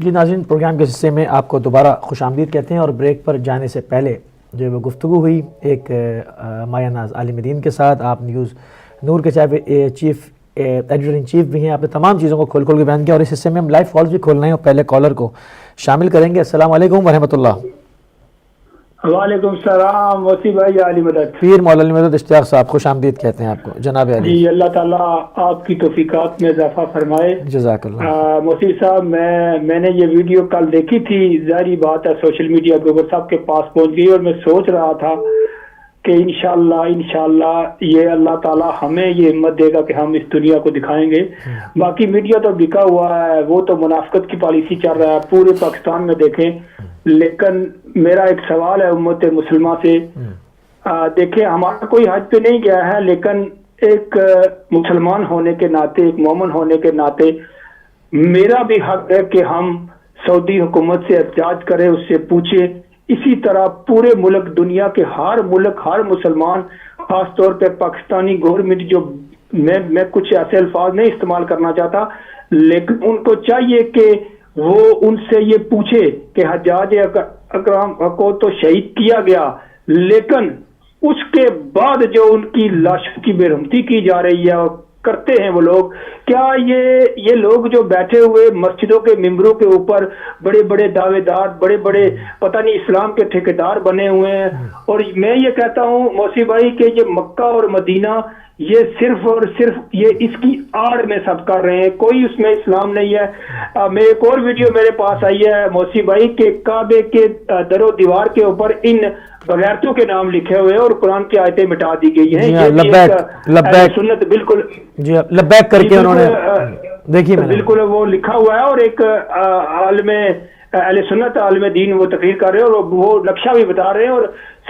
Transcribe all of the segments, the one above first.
جی ناظرین، پروگرام کے حصے میں آپ کو دوبارہ خوش آمدید کہتے ہیں، اور بریک پر جانے سے پہلے جو وہ گفتگو ہوئی ایک مایہ ناز عالم دین کے ساتھ، آپ نیوز نور کے چیف ایڈیٹر ان چیف بھی ہیں، آپ نے تمام چیزوں کو کھول کے بیان کیا، اور اس حصے میں ہم لائیو کالز بھی کھولنا ہے اور پہلے کالر کو شامل کریں گے۔ السلام علیکم ورحمۃ اللہ۔ وعلیکم السلام موسی بھائی، علی مدد پیر مولا علی مدد اشتیاق صاحب، خوش آمدید کہتے ہیں آپ کو جناب علی۔ جی، اللہ تعالیٰ آپ کی توفیقات میں اضافہ فرمائے، جزاک اللہ۔ موسی صاحب، میں نے یہ ویڈیو کل دیکھی تھی، ظاہری بات ہے سوشل میڈیا کے اوپر سب کے پاس پہنچ گئی، اور میں سوچ رہا تھا کہ انشاءاللہ یہ اللہ تعالیٰ ہمیں یہ ہمت دے گا کہ ہم اس دنیا کو دکھائیں گے۔ باقی میڈیا تو بکا ہوا ہے، وہ تو منافقت کی پالیسی چل رہا ہے پورے پاکستان میں دیکھیں، لیکن میرا ایک سوال ہے امت مسلمہ سے، دیکھیں ہمارا کوئی حج پہ نہیں گیا ہے، لیکن ایک مسلمان ہونے کے ناطے، ایک مومن ہونے کے ناطے میرا بھی حق ہے کہ ہم سعودی حکومت سے احتجاج کریں، اس سے پوچھیں۔ اسی طرح پورے ملک، دنیا کے ہر ملک، ہر مسلمان، خاص طور پہ پاکستانی گورنمنٹ، جو میں کچھ ایسے الفاظ نہیں استعمال کرنا چاہتا، لیکن ان کو چاہیے کہ وہ ان سے یہ پوچھے کہ حجاج اکرم کو تو شہید کیا گیا، لیکن اس کے بعد جو ان کی لاشوں کی بے رحمتی کی جا رہی ہے اور کرتے ہیں وہ لوگ، کیا یہ لوگ جو بیٹھے ہوئے مسجدوں کے ممبروں کے اوپر بڑے بڑے دعوے دار، بڑے بڑے پتہ نہیں اسلام کے ٹھیکیدار بنے ہوئے ہیں، اور میں یہ کہتا ہوں موسی بھائی کہ یہ مکہ اور مدینہ یہ صرف اور صرف یہ اس کی آڑ میں سب کر رہے ہیں، کوئی اس میں اسلام نہیں ہے۔ میں ایک اور ویڈیو میرے پاس آئی ہے موسی بھائی کہ کعبے کے در و دیوار کے اوپر ان بغیرتوں کے نام لکھے ہوئے اور قرآن کی آیتیں مٹا دی گئی ہیں۔ لبیک سنت بالکل جی لبیک کر کے انہوں نے دیکھیے بالکل وہ لکھا ہوا ہے، اور ایک عالم اہل سنت عالم دین وہ تقریر کر رہے ہیں اور وہ نقشہ بھی بتا رہے ہیں، اور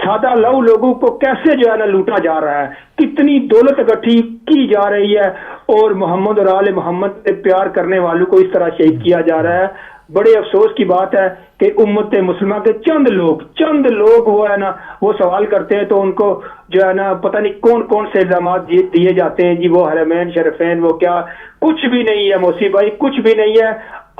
سادہ لو لوگوں کو کیسے جو ہے نا لوٹا جا رہا ہے، کتنی دولت اکٹھی کی جا رہی ہے، اور محمد اور آل محمد سے پیار کرنے والوں کو اس طرح شہید کیا جا رہا ہے۔ بڑے افسوس کی بات ہے کہ امت مسلمہ کے چند لوگ وہ ہے نا وہ سوال کرتے ہیں تو ان کو جو ہے نا پتہ نہیں کون کون سے الزامات دیے جاتے ہیں، جی وہ حرمین شریفین، وہ کیا، کچھ بھی نہیں ہے موسی بھائی، کچھ بھی نہیں ہے۔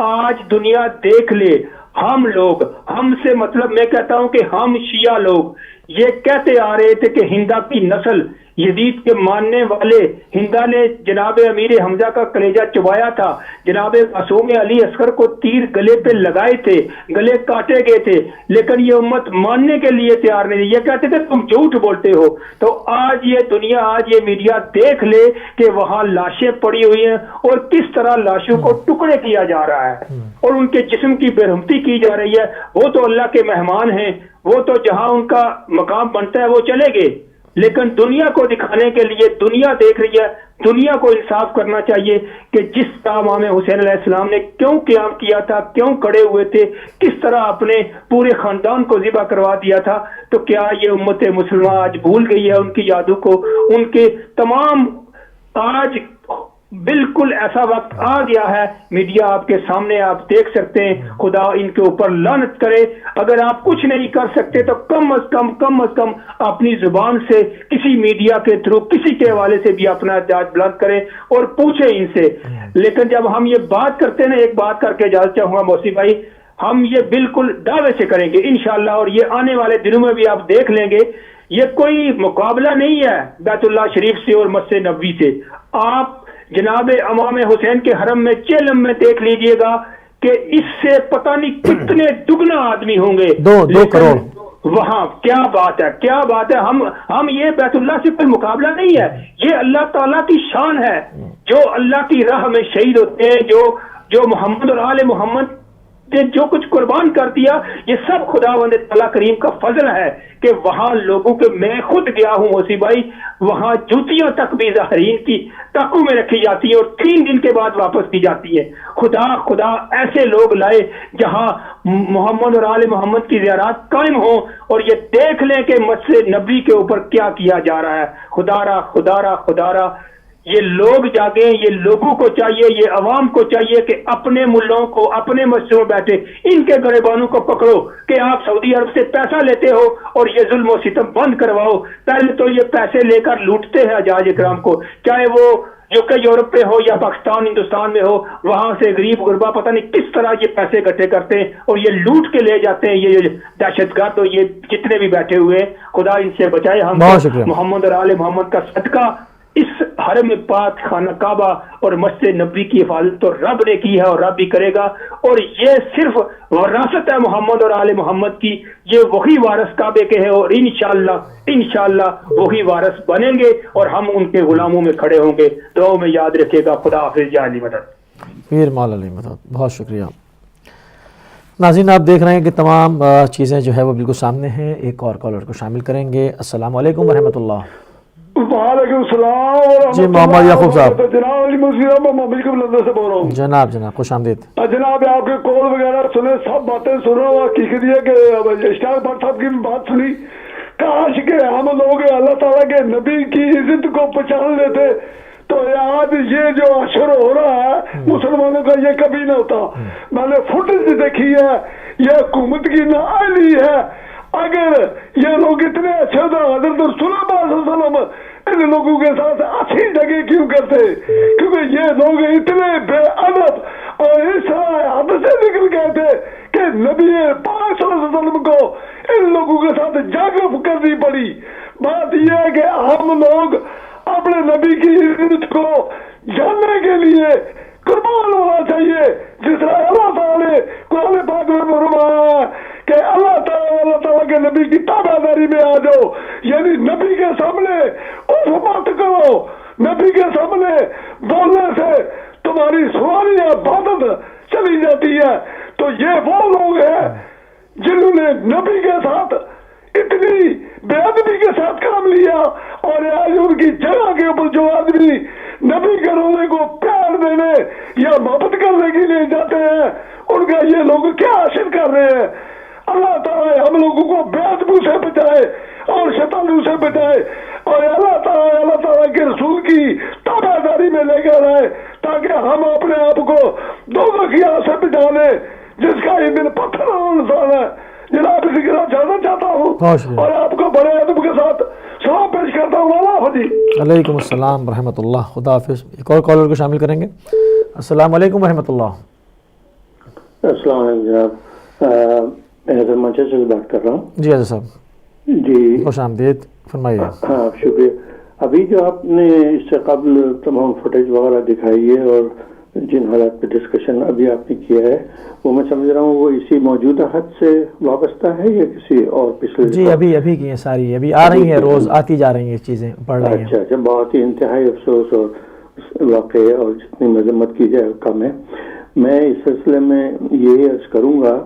آج دنیا دیکھ لے، ہم سے مطلب میں کہتا ہوں کہ ہم شیعہ لوگ یہ کہتے آ رہے تھے کہ ہندا کی نسل، یزید کے ماننے والے ہندا نے جناب امیر حمزہ کا کلیجہ چبایا تھا، جناب معصوم علی اصغر کو تیر گلے پہ لگائے تھے، گلے کاٹے گئے تھے، لیکن یہ امت ماننے کے لیے تیار نہیں، یہ کہتے تھے تم جھوٹ بولتے ہو۔ تو آج یہ دنیا، آج یہ میڈیا دیکھ لے کہ وہاں لاشیں پڑی ہوئی ہیں اور کس طرح لاشوں کو ٹکڑے کیا جا رہا ہے اور ان کے جسم کی بے رحمتی کی جا رہی ہے۔ وہ تو اللہ کے مہمان ہیں، وہ تو جہاں ان کا مقام بنتا ہے وہ چلے گئے، لیکن دنیا کو دکھانے کے لیے دنیا دیکھ رہی ہے، دنیا کو انصاف کرنا چاہیے کہ جس طرح امام حسین علیہ السلام نے کیوں قیام کیا تھا، کیوں کھڑے ہوئے تھے، کس طرح اپنے پورے خاندان کو ذبح کروا دیا تھا، تو کیا یہ امت مسلمہ آج بھول گئی ہے ان کی یادوں کو؟ ان کے تمام آج بالکل ایسا وقت آ گیا ہے، میڈیا آپ کے سامنے آپ دیکھ سکتے ہیں، خدا ان کے اوپر لعنت کرے۔ اگر آپ کچھ نہیں کر سکتے تو کم از کم اپنی زبان سے کسی میڈیا کے تھرو کسی کے حوالے سے بھی اپنا احتجاج بلند کریں اور پوچھیں ان سے۔ لیکن جب ہم یہ بات کرتے ہیں، ایک بات کر کے اجازت چاہوں گا موسی بھائی، ہم یہ بالکل دعوے سے کریں گے انشاءاللہ، اور یہ آنے والے دنوں میں بھی آپ دیکھ لیں گے، یہ کوئی مقابلہ نہیں ہے بیت اللہ شریف سے اور مسجد نبوی سے۔ آپ جناب امام حسین کے حرم میں چیلم میں دیکھ لیجئے گا کہ اس سے پتہ نہیں کتنے دگنا آدمی ہوں گے، 2 کروڑ وہاں۔ کیا بات ہے، ہم یہ بیت اللہ سے کوئی مقابلہ نہیں ہے، یہ اللہ تعالیٰ کی شان ہے، جو اللہ کی راہ میں شہید ہوتے ہیں، جو محمد اور آل محمد نے جو کچھ قربان کر دیا، یہ سب خداوند تعالیٰ کریم کا فضل ہے کہ وہاں لوگوں کے، میں خود گیا ہوں موسی بھائی، وہاں جوتیاں تک بھی ظاہرین کی ٹاکوں میں رکھی جاتی ہیں اور 3 دن کے بعد واپس کی جاتی ہیں۔ خدا ایسے لوگ لائے جہاں محمد اور آل محمد کی زیارات قائم ہوں اور یہ دیکھ لیں کہ مسجد نبوی کے اوپر کیا کیا جا رہا ہے۔ خدا را یہ لوگ جاگیں, یہ لوگوں کو چاہیے, یہ عوام کو چاہیے کہ اپنے ملوں کو, اپنے مسجدوں میں بیٹھے ان کے گریبانوں کو پکڑو کہ آپ سعودی عرب سے پیسہ لیتے ہو اور یہ ظلم و ستم بند کرواؤ. پہلے تو یہ پیسے لے کر لوٹتے ہیں حجاج اکرام کو, چاہے وہ جو کہ یورپ پہ ہو یا پاکستان ہندوستان میں ہو, وہاں سے غریب غربا پتہ نہیں کس طرح یہ پیسے اکٹھے کرتے ہیں اور یہ لوٹ کے لے جاتے ہیں. یہ دہشت گرد اور یہ جتنے بھی بیٹھے ہوئے, خدا ان سے بچائے ہم. محمد اور آل محمد کا صدقہ اس حرم پاک خانہ کعبہ اور مسجد نبوی کی حفاظت تو رب نے کی ہے اور رب بھی کرے گا, اور یہ صرف وراثت ہے محمد اور آل محمد کی. یہ وہی وارث کعبے کے ہیں اور انشاءاللہ وہی وارث بنیں گے اور ہم ان کے غلاموں میں کھڑے ہوں گے. دعاؤں میں یاد رکھے گا. خدا حافظ. یا علی مدد. پیر مولا علی مدد. بہت شکریہ. ناظرین آپ دیکھ رہے ہیں کہ تمام چیزیں جو ہے وہ بالکل سامنے ہیں. ایک اور کالر کو شامل کریں گے. السلام علیکم ورحمۃ اللہ. وعلیکم السلام. جی محمد یعقوب صاحب. جناب علی مصیر میں بالکل لندن سے بول رہا ہوں. جناب خوش آمدید. جناب آپ کے کال وغیرہ سنے, سب باتیں سن رہا ہوں. حقیقت یہ کہ اشتیاق بٹ صاحب کی بات سنی, کاش کہ ہم لوگ اللہ تعالیٰ کے نبی کی عزت کو پہچان لیتے تو آج یہ جو اشر ہو رہا ہے مسلمانوں کا یہ کبھی نہ ہوتا. میں نے فوٹیج دیکھی ہے, یہ حکومت کی نااہلی ہے. اگر یہ لوگ اتنے اچھے تھے, حضرت رسول اللہ صلی اللہ علیہ وسلم ان لوگوں کے ساتھ اچھی جگہ کیوں کرتے؟ کیونکہ یہ لوگ اتنے بے ادب اور اس طرح حد سے نکل گئے تھے کہ نبی پاک صلی اللہ علیہ وسلم کو ان لوگوں کے ساتھ جنگ کرنی پڑی. بات یہ ہے کہ ہم لوگ اپنے نبی کی عزت کو جاننے کے لیے قربان ہونا چاہیے, جس طرح اللہ تعالیٰ نے قرآن پاک میں فرمایا کہ اللہ تعالیٰ کے نبی کی تابع داری میں آ جاؤ. یعنی نبی کے سامنے اف مت کرو, نبی کے سامنے بولنے سے تمہاری سواری عبادت چلی جاتی ہے. تو یہ وہ لوگ ہیں جنہوں نے نبی کے ساتھ اتنی بے ادبی کے ساتھ کام لیا, اور آج ان کی جگہ کے اوپر جو آدمی نبی کے روزے کو پیار دینے یا محبت کرنے کے لیے جاتے ہیں, ان کا یہ لوگ کیا حاصل کر رہے ہیں؟ اللہ تعالیٰ ہم لوگوں کو بے ادبی سے بچائے اور شیطانوں سے بچائے, اور اللہ تعالیٰ کے رسول کی تابع داری میں لے کر آئے تاکہ ہم اپنے آپ کو دوزخ کی آگ سے بچا لیں جس کا ایندھن پتھر اور انسان ہے. جناب اسی کے ساتھ جانا چاہتا ہوں اور آپ کو بڑے ادب کے ساتھ سلام پیش کرتا ہوں. اللہ حافظ. علیکم السلام ورحمۃ اللہ. خدا حافظ. ایک اور کالر کو شامل کریں گے. السلام علیکم ورحمۃ اللہ. السلام علیکم جناب, میں حضرت مانچسٹر سے بات کر رہا ہوں. جی حضرت صاحب. جی خوش آمدید, فرمائیے. ہاں شکریہ. ابھی جو آپ نے اس سے قبل تمام فوٹیج وغیرہ دکھائی ہے اور جن حالات پہ ڈسکشن ابھی آپ نے کیا ہے, وہ میں سمجھ رہا ہوں وہ اسی موجودہ حد سے وابستہ ہے یا کسی اور پچھلے؟ جی ابھی کی ہیں ساری, ابھی آ رہی ہیں, روز آتی جا رہی ہیں چیزیں, پڑھ رہی ہیں. اچھا, بہت ہی انتہائی افسوس اور واقع ہے, اور جتنی مذمت کی جائے کم ہے. میں اس سلسلے میں یہی عرض کروں گا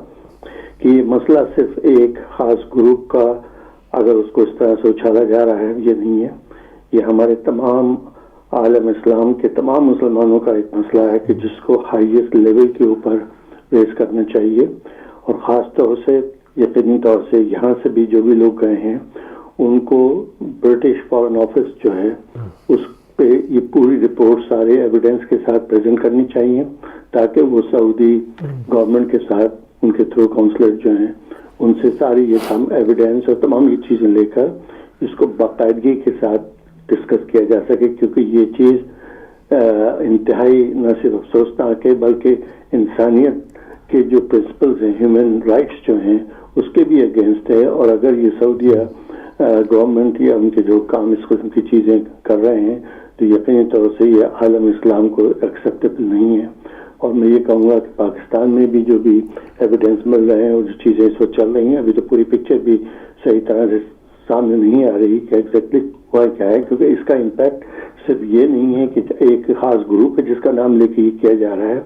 کہ یہ مسئلہ صرف ایک خاص گروپ کا اگر اس کو اس طرح سے اچھالا جا رہا ہے یہ نہیں ہے. یہ ہمارے تمام عالم اسلام کے تمام مسلمانوں کا ایک مسئلہ ہے کہ جس کو ہائیسٹ لیول کے اوپر ریز کرنا چاہیے, اور خاص طور سے یقینی طور سے یہاں سے بھی جو بھی لوگ گئے ہیں ان کو برٹش فارن آفس جو ہے اس پہ یہ پوری رپورٹ سارے ایویڈنس کے ساتھ پریزنٹ کرنی چاہیے تاکہ وہ سعودی گورنمنٹ کے ساتھ ان کے تھرو کونسلر جو ہیں ان سے ساری یہ تمام ایویڈنس اور تمام یہ چیزیں لے کر اس کو باقاعدگی کے ساتھ ڈسکس کیا جا سکے, کیونکہ یہ چیز انتہائی نہ صرف افسوسناک ہے بلکہ انسانیت کے جو پرنسپلز ہیں, ہیومن رائٹس جو ہیں, اس کے بھی اگینسٹ ہے. اور اگر یہ سعودیہ گورنمنٹ یا ان کے جو کام اس قسم کی چیزیں کر رہے ہیں تو یقینی طور سے یہ عالم اسلام کو ایکسیپٹیبل نہیں ہے. اور میں یہ کہوں گا کہ پاکستان میں بھی جو بھی ایویڈنس مل رہے ہیں اور جو چیزیں اس وقت چل رہی ہیں, ابھی تو پوری پکچر بھی صحیح طرح سے سامنے نہیں آ رہی کہ ایگزیکٹلی ہوا کیا ہے, کیونکہ اس کا امپیکٹ صرف یہ نہیں ہے کہ ایک خاص گروپ ہے جس کا نام لے کے یہ کیا جا رہا ہے.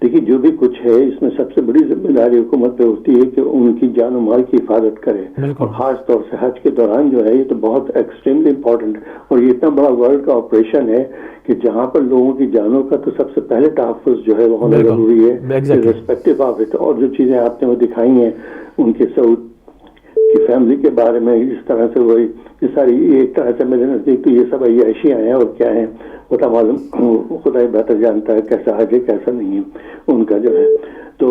دیکھیے جو بھی کچھ ہے اس میں سب سے بڑی ذمہ داری حکومت پہ ہوتی ہے کہ ان کی جان و مال کی حفاظت کرے, اور خاص طور سے حج کے دوران جو ہے یہ تو بہت ایکسٹریملی امپورٹنٹ, اور یہ اتنا بڑا ورلڈ کا آپریشن ہے کہ جہاں پر لوگوں کی جانوں کا تو سب سے پہلے تحفظ جو ہے وہ ہونا ضروری ہے ریسپیکٹو آف اٹ. اور جو چیزیں آپ نے وہ دکھائی ہیں ان کے سعود کی فیملی کے بارے میں اس طرح سے وہی یہ ساری ایک طرح سے میرے نزدیک تو یہ سب عیاشیاں ہیں اور کیا ہیں, خدا معلوم خدا ہی بہتر جانتا ہے کیسا حج ہے کیسا نہیں ہے ان کا جو ہے. تو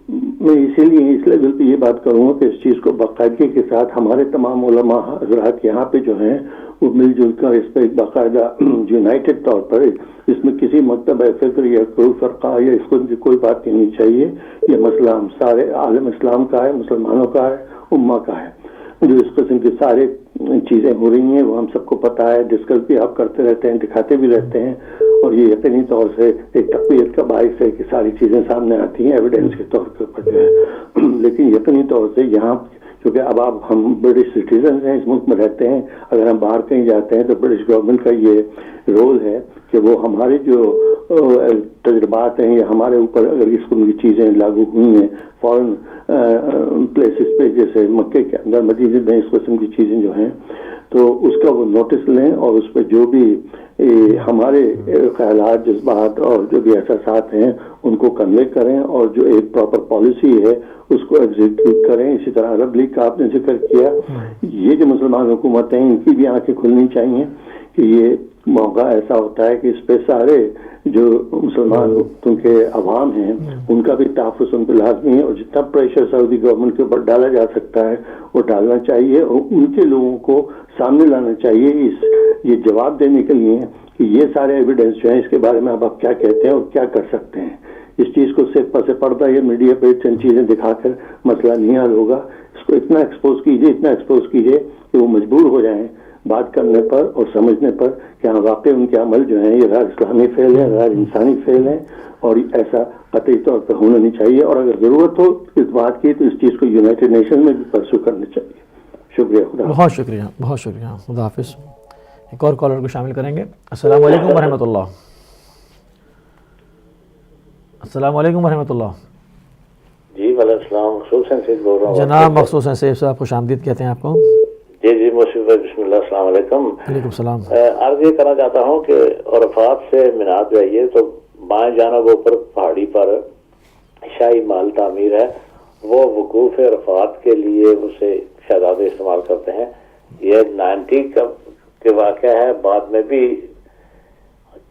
میں اسی لیول پہ یہ بات کروں گا کہ اس چیز کو باقاعدگی کے ساتھ ہمارے تمام علماء حضرات یہاں پہ جو ہیں وہ مل جل کر اس پہ ایک باقاعدہ یونائٹڈ طور پر اس میں کسی مکتبہ فکر یا کوئی فرقہ یا اس کو کوئی بات نہیں چاہیے. یہ مسئلہ ہم سارے عالم اسلام کا ہے, مسلمانوں کا ہے, امہ کا ہے. جو اس قسم کی سارے چیزیں ہو رہی ہیں وہ ہم سب کو پتہ ہے, ڈسکس بھی آپ کرتے رہتے ہیں, دکھاتے بھی رہتے ہیں, اور یہ یقینی طور سے ایک تقویت کا باعث ہے کہ ساری چیزیں سامنے آتی ہیں ایویڈنس کے طور کے اوپر جو ہے. لیکن یقینی طور سے یہاں کیونکہ اب ہم برٹش سٹیزن ہیں, اس ملک میں رہتے ہیں, اگر ہم باہر کہیں جاتے ہیں تو برٹش گورنمنٹ کا یہ رول ہے کہ وہ ہمارے جو تجربات ہیں یا ہمارے اوپر اگر اس قسم کی چیزیں لاگو ہوئی ہیں فارن پلیسز پہ جیسے مکے کے اندر مدینے میں اس قسم کی چیزیں جو ہیں تو اس کا وہ نوٹس لیں اور اس پہ جو بھی ہمارے خیالات جذبات اور جو بھی احساسات ہیں ان کو کنوے کریں اور جو ایک پراپر پالیسی ہے اس کو ایگزیکیوٹ کریں. اسی طرح عرب لیگ کا آپ نے ذکر کیا, یہ جو مسلمان حکومتیں ان کی بھی آنکھیں کھلنی چاہیے کہ یہ موقع ایسا ہوتا ہے کہ اس پہ سارے جو مسلمان کیونکہ عوام ہیں ان کا بھی تحفظ ان پہ لازمی ہے, اور جتنا پریشر سعودی گورنمنٹ کے اوپر ڈالا جا سکتا ہے وہ ڈالنا چاہیے اور ان کے لوگوں کو سامنے لانا چاہیے یہ جواب دینے کے لیے کہ یہ سارے ایویڈنس جو ہیں اس کے بارے میں آپ کیا کہتے ہیں اور کیا کر سکتے ہیں. اس چیز کو صرف پس پردہ یا میڈیا پہ چند چیزیں دکھا کر مسئلہ نہیں حل ہوگا. اس کو اتنا ایکسپوز کیجیے کہ وہ مجبور ہو جائیں بات کرنے پر اور سمجھنے پر کہ ہاں واقعی ان کے عمل جو ہیں یہ غیر اسلامی فعل ہے, غیر انسانی فعل ہے, اور ایسا قطعی طور پر ہونا نہیں چاہیے. اور اگر ضرورت ہو اس بات کی تو اس چیز کو یونائٹڈ نیشن میں بھی پرسو کرنا چاہیے. شکریہ. بہت شکریہ. خدا حافظ. ایک اور کالر کو شامل کریں گے. السلام علیکم ورحمۃ اللہ. السلام علیکم ورحمۃ اللہ. جی وعلیکم السلام. مخصوص سے بول رہا ہوں جناب. مخصوص سیف صاحب خوش آمدید کہتے ہیں آپ کو. جی مصیب بھائی بسم اللہ. السلام علیکم. وعلیکم السلام. عرض یہ کرنا چاہتا ہوں کہ عرفات سے مینار جائیے تو بائیں جانب اوپر پہاڑی پر شاہی محل تعمیر ہے, وہ وقوف عرفات کے لیے اسے شہزادے استعمال کرتے ہیں. یہ 90 کا واقعہ ہے. بعد میں بھی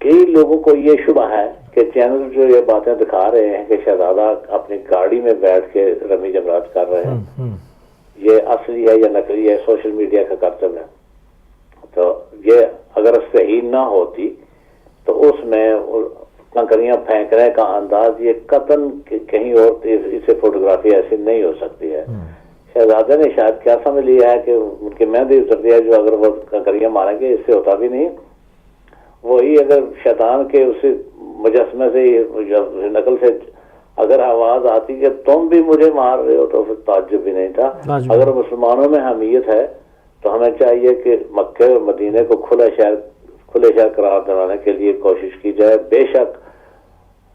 کئی لوگوں کو یہ شبہ ہے کہ چینل جو یہ باتیں دکھا رہے ہیں کہ شہزادہ اپنی گاڑی میں بیٹھ کے رمی جمرات کر رہے ہیں, یہ اصلی ہے یا نقلی ہے, سوشل میڈیا کا کرتب ہے. تو یہ اگر صحیح نہ ہوتی تو اس میں کنکریاں پھینکنے کا انداز یہ قطعاً کہیں اور اسے فوٹوگرافی ایسی نہیں ہو سکتی ہے. شہزادے نے شاید کیا سمجھ لیا ہے کہ ان کی مہندی اتر دیا جو اگر وہ کنکریاں ماریں گے اس سے ہوتا بھی نہیں. وہی اگر شیطان کے اسی مجسمے سے نقل سے اگر آواز آتی کہ تم بھی مجھے مار رہے ہو تو پھر تعجب بھی نہیں تھا. اگر مسلمانوں میں حمیت ہے تو ہمیں چاہیے کہ مکے اور مدینے کو کھلے شہر قرار دلانے کے لیے کوشش کی جائے. بے شک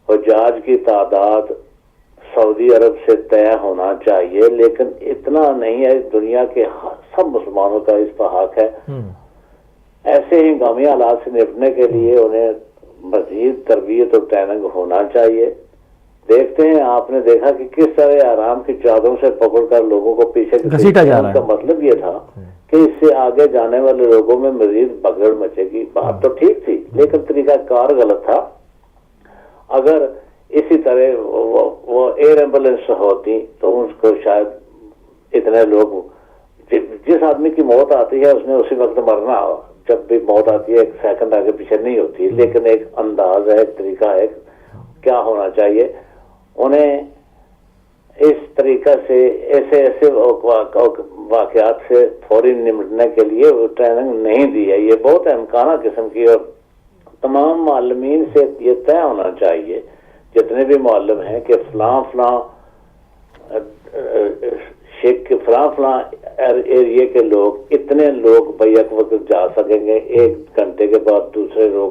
حجاج کی تعداد سعودی عرب سے طے ہونا چاہیے, لیکن اتنا نہیں ہے. دنیا کے سب مسلمانوں کا اس پر حق ہے. ایسے ہی ہنگامی حالات سے نپٹنے کے لیے انہیں مزید تربیت اور ٹریننگ ہونا چاہیے. دیکھتے ہیں, آپ نے دیکھا کہ کس طرح آرام کی چادروں سے پکڑ کر لوگوں کو پیچھے گھسیٹا جا رہا ہے. کا مطلب یہ تھا کہ اس سے آگے جانے والے لوگوں میں مزید بگڑ مچے گی. بات تو ٹھیک تھی لیکن طریقہ کار غلط تھا. اگر اسی طرح وہ ایئر ایمبولینس ہوتی تو اس کو شاید اتنے لوگ, جس آدمی کی موت آتی ہے اس نے اسی وقت مرنا, جب بھی موت آتی ہے ایک سیکنڈ آگے پیچھے نہیں ہوتی, لیکن ایک انداز ہے, ایک طریقہ ہے کیا ہونا چاہیے. انہیں اس طریقہ سے ایسے واقعات سے فوری نمٹنے کے لیے ٹریننگ نہیں دی ہے. یہ بہت امکانہ قسم کی, اور تمام معلمین سے یہ طے ہونا چاہیے جتنے بھی معلم ہیں کہ فلاں ایریے کے لوگ اتنے لوگ بیک وقت جا سکیں گے. 1 گھنٹے کے بعد دوسرے لوگ,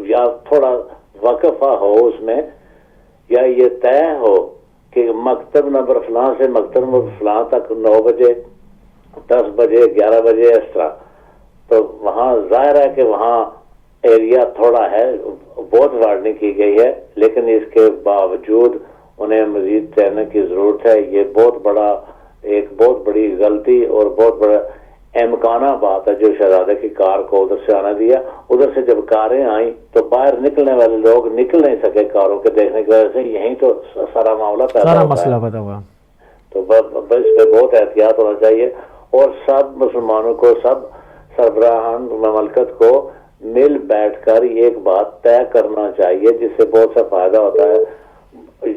یا تھوڑا وقفہ ہو اس میں, یا یہ طے ہو کہ مکتب نمبر فلاں سے مکتب نمبر فلاں تک 9 بجے 10 بجے 11 بجے اس طرح. تو وہاں ظاہر ہے کہ وہاں ایریا تھوڑا ہے, بہت وارننگ کی گئی ہے, لیکن اس کے باوجود انہیں مزید ٹریننگ کی ضرورت ہے. یہ ایک بہت بڑی غلطی اور بہت بڑا امکانہ بات ہے جو شہزادے کی کار کو ادھر سے آنا دیا. ادھر سے جب کاریں آئیں تو باہر نکلنے والے لوگ نکل نہیں سکے کاروں کے دیکھنے کی وجہ سے. یہیں تو سارا معاملہ پیدا سارا ہوتا مسئلہ ہے. پیدا ہوا. تو بس اس پہ بہت احتیاط ہونا چاہیے اور سب مسلمانوں کو, سب سربراہان مملکت کو مل بیٹھ کر ایک بات طے کرنا چاہیے جس سے بہت سا فائدہ ہوتا ہے.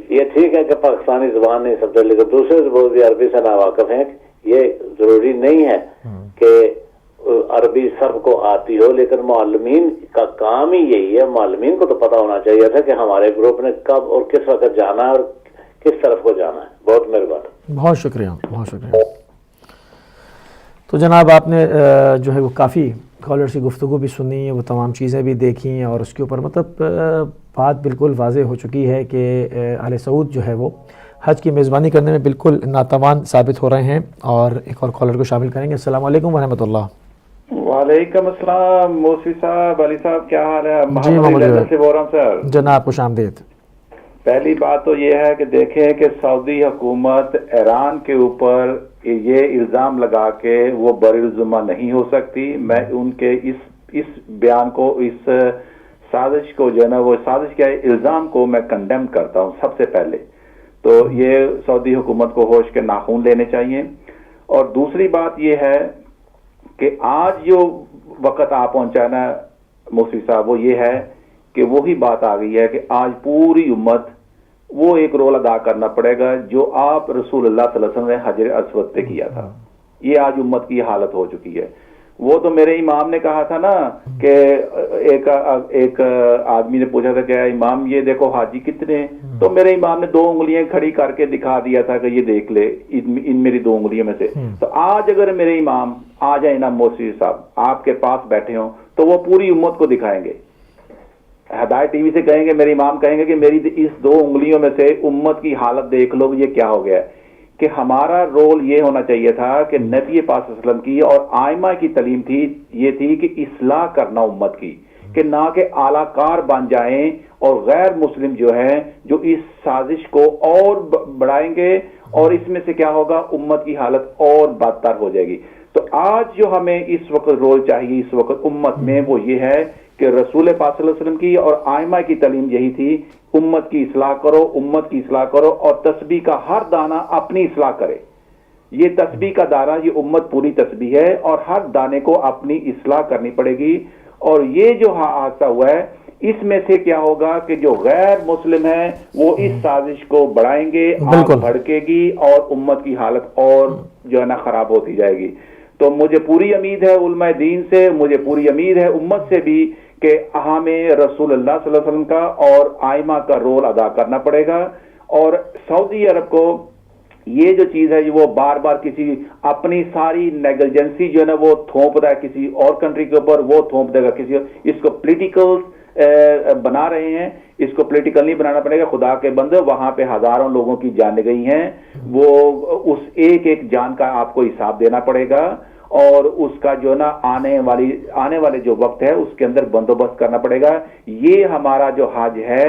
یہ ٹھیک ہے کہ پاکستانی زبان نہیں سمجھتے لیکن دوسرے زبان بھی عربی سے ناواقف ہیں. یہ ضروری نہیں ہے کہ عربی سب کو آتی ہو, لیکن معلمین کا کام ہی یہی ہے. معلمین کو تو پتا ہونا چاہیے تھا کہ ہمارے گروپ نے کب اور کس وقت جانا ہے اور کس طرف کو جانا ہے. بہت مہربانی. بہت شکریہ, بہت شکریہ. تو جناب آپ نے جو ہے وہ کافی کالرز کی گفتگو بھی سنی ہے, وہ تمام چیزیں بھی دیکھی ہیں اور اس کے اوپر مطلب بات بالکل واضح ہو چکی ہے کہ آل سعود جو ہے وہ حج کی میزبانی کرنے میں بالکل ناتوان ثابت ہو رہے ہیں. اور ایک اور کالر کو شامل کریں گے. السلام علیکم ورحمۃ اللہ. وعلیکم السلام موسی صاحب, علی صاحب کیا حال ہے؟ جی محمد سے بول رہا ہوں سر. جناب خوش آمدید. پہلی بات تو یہ ہے کہ دیکھیں کہ سعودی حکومت ایران کے اوپر یہ الزام لگا کے وہ برالذمہ نہیں ہو سکتی. میں ان کے اس بیان کو, اس سازش کو جو ہے نا, وہ سازش کے الزام کو میں کنڈیم کرتا ہوں سب سے پہلے. تو یہ سعودی حکومت کو ہوش کے ناخون لینے چاہیے. اور دوسری بات یہ ہے کہ آج جو وقت آ پہنچا نا موسی صاحب, وہ یہ ہے کہ وہی بات آ گئی ہے کہ آج پوری امت وہ ایک رول ادا کرنا پڑے گا جو آپ رسول اللہ صلی اللہ علیہ وسلم نے حجر اسود پہ کیا تھا. یہ آج امت کی حالت ہو چکی ہے. وہ تو میرے امام نے کہا تھا نا کہ ایک آدمی نے پوچھا تھا کہ امام یہ دیکھو حاجی کتنے ہیں, تو میرے امام نے 2 انگلیاں کھڑی کر کے دکھا دیا تھا کہ یہ دیکھ لے ان میری 2 انگلیوں میں سے. تو آج اگر میرے امام آ جائیں نا موسی صاحب آپ کے پاس بیٹھے ہوں تو وہ پوری امت کو دکھائیں گے. ہدایت ٹی وی سے کہیں گے, میرے امام کہیں گے کہ میری اس 2 انگلیوں میں سے امت کی حالت دیکھ لو یہ کیا ہو گیا ہے. کہ ہمارا رول یہ ہونا چاہیے تھا کہ نبی پاک صلی اللہ علیہ وسلم کی اور آئمہ کی تعلیم تھی, یہ تھی کہ اصلاح کرنا امت کی, کہ نہ کہ اعلی کار بن جائیں اور غیر مسلم جو ہیں جو اس سازش کو اور بڑھائیں گے اور اس میں سے کیا ہوگا, امت کی حالت اور بدتر ہو جائے گی. تو آج جو ہمیں اس وقت رول چاہیے اس وقت امت میں وہ یہ ہے کہ رسول پاک صلی اللہ علیہ وسلم کی اور آئمہ کی تعلیم یہی تھی, امت کی اصلاح کرو, امت کی اصلاح کرو اور تسبیح کا ہر دانہ اپنی اصلاح کرے. یہ تسبیح کا دانہ, یہ امت پوری تسبیح ہے اور ہر دانے کو اپنی اصلاح کرنی پڑے گی. اور یہ جو حادثہ ہوا ہے اس میں سے کیا ہوگا کہ جو غیر مسلم ہیں وہ اس سازش کو بڑھائیں گے, آگ بھڑکے گی اور امت کی حالت اور جو ہے نا خراب ہوتی جائے گی. تو مجھے پوری امید ہے علماء دین سے, مجھے پوری امید ہے امت سے بھی کہ ہمیں رسول اللہ صلی اللہ علیہ وسلم کا اور آئمہ کا رول ادا کرنا پڑے گا. اور سعودی عرب کو یہ جو چیز ہے وہ بار بار کسی اپنی ساری نیگلیجنسی جو ہے نا وہ تھوپ رہا ہے کسی اور کنٹری کے اوپر, وہ تھوپ دے گا کسی اور. اس کو پولیٹیکل بنا رہے ہیں, اس کو پولیٹیکل نہیں بنانا پڑے گا. خدا کے بندے وہاں پہ ہزاروں لوگوں کی جانیں گئی ہیں, وہ اس ایک جان کا آپ کو حساب دینا پڑے گا اور اس کا جو نا آنے والے جو وقت ہے اس کے اندر بندوبست کرنا پڑے گا. یہ ہمارا جو حج ہے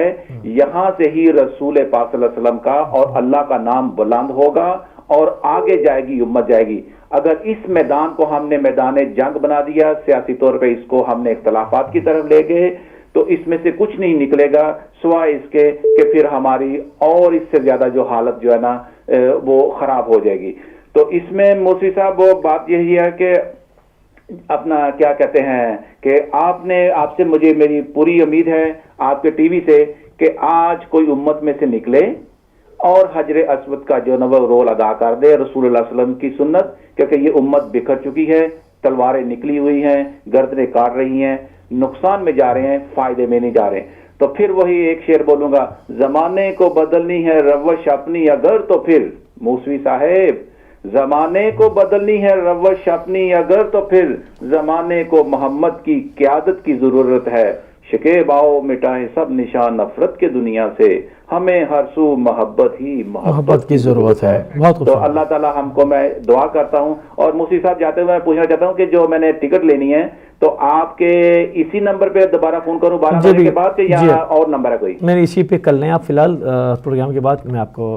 یہاں سے ہی رسول پاک صلی اللہ علیہ وسلم کا اور اللہ کا نام بلند ہوگا اور آگے جائے گی, امت جائے گی. اگر اس میدان کو ہم نے میدان جنگ بنا دیا, سیاسی طور پہ اس کو ہم نے اختلافات کی طرف لے گئے, تو اس میں سے کچھ نہیں نکلے گا سوائے اس کے کہ پھر ہماری اور اس سے زیادہ جو حالت جو ہے نا وہ خراب ہو جائے گی. تو اس میں موسی صاحب وہ بات یہی ہے کہ اپنا کیا کہتے ہیں کہ آپ سے مجھے میری پوری امید ہے آپ کے ٹی وی سے کہ آج کوئی امت میں سے نکلے اور حجر اسود کا جو نو رول ادا کر دے, رسول اللہ صلی اللہ علیہ وسلم کی سنت, کیونکہ یہ امت بکھر چکی ہے, تلواریں نکلی ہوئی ہیں, گردنیں کاٹ رہی ہیں, نقصان میں جا رہے ہیں, فائدے میں نہیں جا رہے ہیں. تو پھر وہی ایک شعر بولوں گا, زمانے کو بدلنی ہے روش اپنی اگر تو پھر موسوی صاحب, زمانے کو بدلنی ہے روش اپنی اگر تو پھر زمانے کو محمد کی قیادت کی ضرورت ہے. شکیب آؤ مٹائیں سب نشان نفرت کے دنیا سے, ہمیں ہر سو محبت ہی محبت کی ضرورت ہے. تو اللہ تعالیٰ ہم کو, میں دعا کرتا ہوں. اور موسی صاحب جاتے ہوئے میں پوچھنا چاہتا ہوں کہ جو میں نے ٹکٹ لینی ہے تو آپ کے اسی نمبر پہ دوبارہ فون کروں 12 بجے کے بعد یا اور نمبر ہے کوئی؟ میں اسی پہ کر لیں آپ, فی الحال پروگرام کے بعد میں آپ کو